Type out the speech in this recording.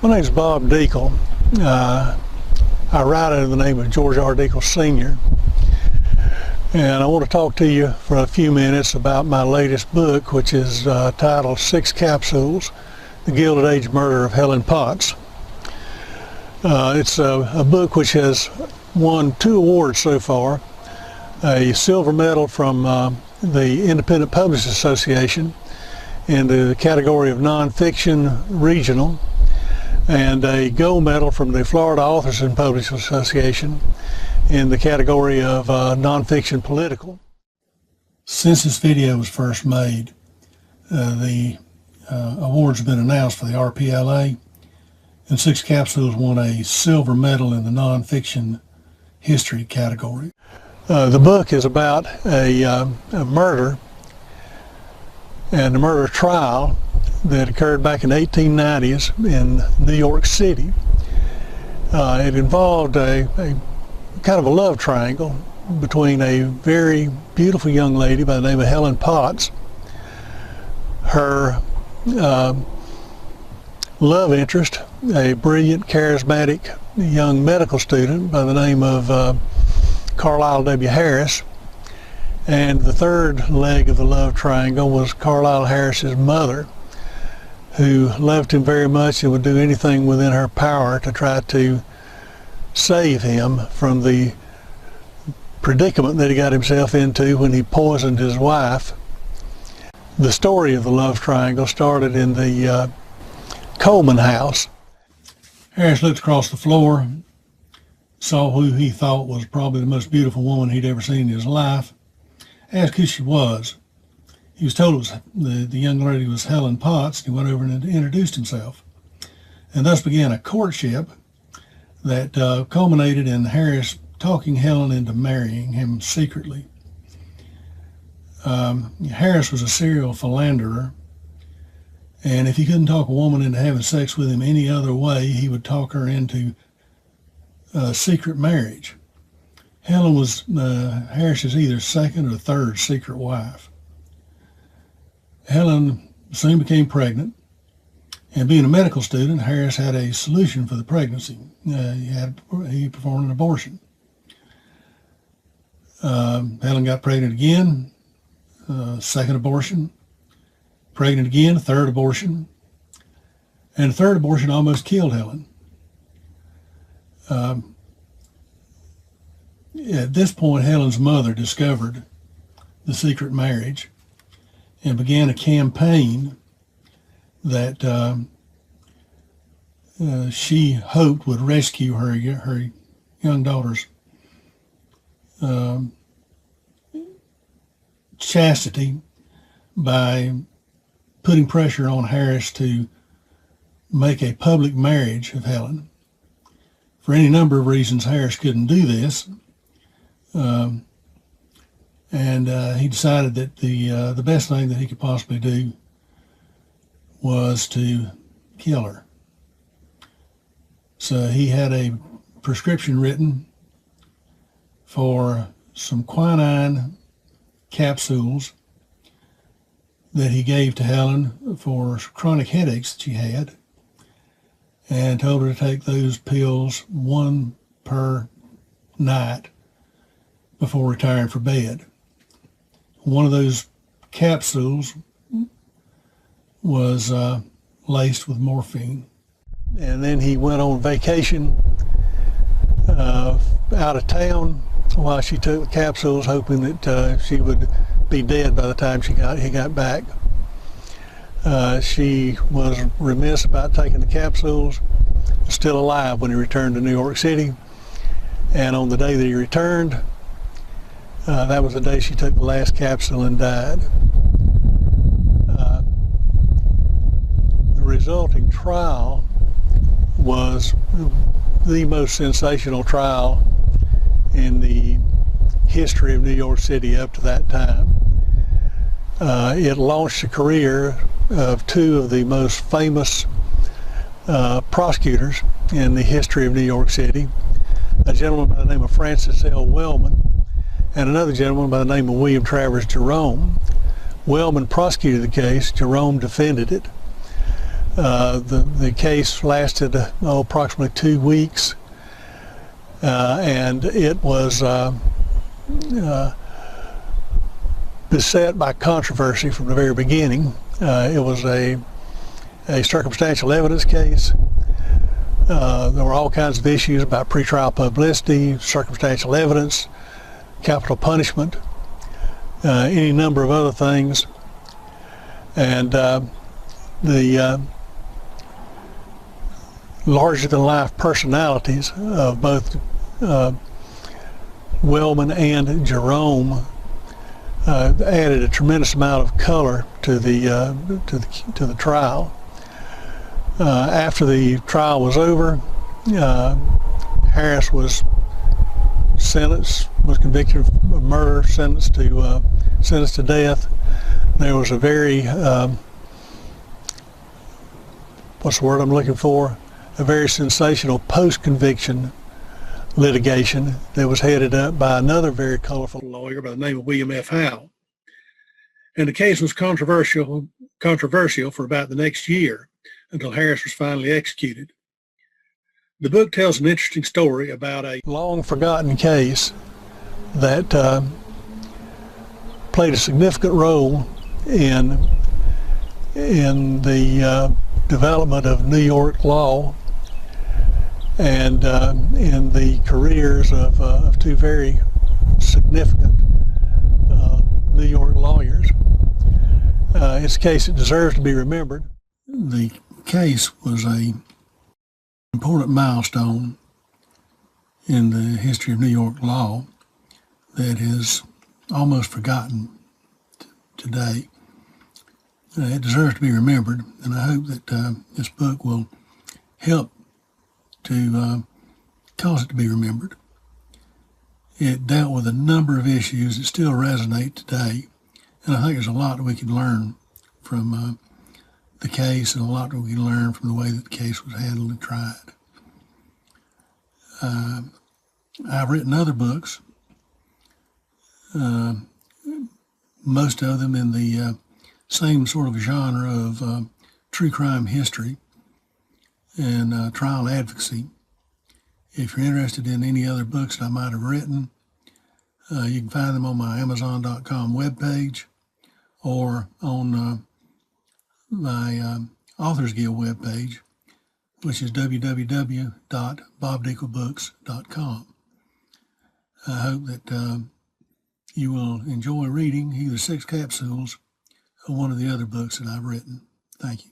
My name is Bob Dekle. I write under the name of George Dekle Sr. And I want to talk to you for a few minutes about my latest book, which is titled Six Capsules, The Gilded Age Murder of Helen Potts. It's a book which has won 2 awards so far, a silver medal from the Independent Publishers Association in the category of nonfiction regional, and a gold medal from the Florida Authors and Publishers Association in the category of nonfiction political. Since this video was first made, the awards have been announced for the RPLA, and Six Capsules won a silver medal in the nonfiction history category. The book is about a murder and a murder trial that occurred back in the 1890s in New York City. It involved a kind of a love triangle between a very beautiful young lady by the name of Helen Potts, her love interest, a brilliant, charismatic young medical student by the name of Carlisle W. Harris, and the third leg of the love triangle was Carlisle Harris's mother, who loved him very much and would do anything within her power to try to save him from the predicament that he got himself into when he poisoned his wife. The story of the love triangle started in the Coleman house. Harris looked across the floor, saw who he thought was probably the most beautiful woman he'd ever seen in his life, asked who she was. He was told it was the young lady was Helen Potts, and he went over and introduced himself. And thus began a courtship that culminated in Harris talking Helen into marrying him secretly. Harris was a serial philanderer, and if he couldn't talk a woman into having sex with him any other way, he would talk her into secret marriage. Helen was Harris's either second or third secret wife. Helen soon became pregnant, and being a medical student, Harris had a solution for the pregnancy. He performed an abortion. Helen got pregnant again, second abortion, pregnant again, third abortion, and the third abortion almost killed Helen. At this point, Helen's mother discovered the secret marriage and began a campaign that she hoped would rescue her young daughter's chastity by putting pressure on Harris to make a public marriage of Helen. For any number of reasons, Harris couldn't do this, and he decided that the best thing that he could possibly do was to kill her. So he had a prescription written for some quinine capsules that he gave to Helen for chronic headaches that she had, and told her to take those pills 1 per night before retiring for bed. One of those capsules was laced with morphine. And then he went on vacation out of town while she took the capsules, hoping that she would be dead by the time he got back. She was remiss about taking the capsules, still alive when he returned to New York City, and on the day that he returned, that was the day she took the last capsule and died. The resulting trial was the most sensational trial in the history of New York City up to that time. It launched the career of 2 of the most famous prosecutors in the history of New York City, a gentleman by the name of Francis L. Wellman and another gentleman by the name of William Travers Jerome. Wellman prosecuted the case, Jerome defended it. The case lasted approximately 2 weeks, and it was beset by controversy from the very beginning. It was a circumstantial evidence case. There were all kinds of issues about pretrial publicity, circumstantial evidence, capital punishment, any number of other things. And the larger-than-life personalities of both Wellman and Jerome added a tremendous amount of color to the trial. After the trial was over, Harris was convicted of murder, sentenced to death. There was a very what's the word I'm looking for? A very sensational post-conviction litigation that was headed up by another very colorful lawyer by the name of William F. Howe. And the case was controversial for about the next year until Harris was finally executed. The book tells an interesting story about a long-forgotten case that played a significant role in the development of New York law and in the careers of two very significant New York lawyers. It's a case that deserves to be remembered. The case was an important milestone in the history of New York law that is almost forgotten today. It deserves to be remembered, and I hope that this book will help to cause it to be remembered. It dealt with a number of issues that still resonate today, and I think there's a lot that we can learn from the case, and a lot that we can learn from the way that the case was handled and tried. I've written other books, most of them in the same sort of genre of true crime history and trial advocacy. If you're interested in any other books that I might have written, you can find them on my Amazon.com webpage or on my Authors Guild webpage, which is www.bobdeklebooks.com. I hope that you will enjoy reading either Six Capsules or one of the other books that I've written. Thank you.